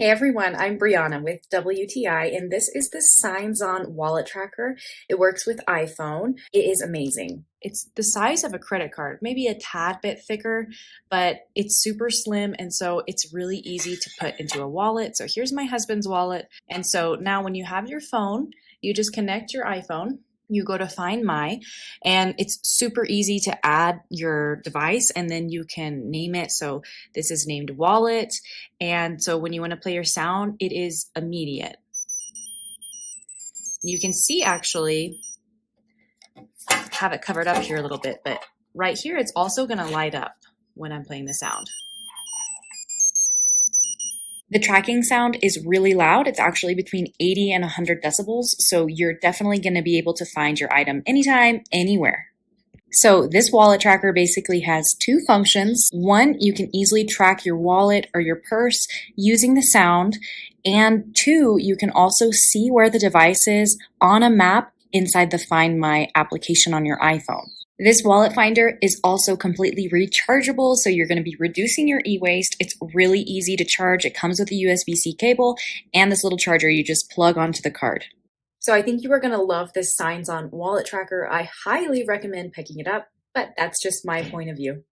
Hey everyone, I'm Brianna with WTI, and this is the SEINXON wallet tracker. It works with iPhone. It is amazing. It's the size of a credit card, maybe a tad bit thicker, but it's super slim, and so it's really easy to put into a wallet. So here's my husband's wallet. And so now when you have your phone, you just connect your iPhone. You go to Find My, and it's super easy to add your device, and then you can name it. So this is named Wallet. And so when you want to play your sound, it is immediate. You can see actually, have it covered up here a little bit, but right here, it's also going to light up when I'm playing the sound. The tracking sound is really loud. It's actually between 80 and 100 decibels. So you're definitely going to be able to find your item anytime, anywhere. So this wallet tracker basically has two functions. One, you can easily track your wallet or your purse using the sound. And two, you can also see where the device is on a map inside the Find My application on your iPhone. This wallet finder is also completely rechargeable, so you're going to be reducing your e-waste. It's really easy to charge. It comes with a USB-C cable and this little charger you just plug onto the card. So I think you are going to love this SEINXON wallet tracker. I highly recommend picking it up, but that's just my point of view.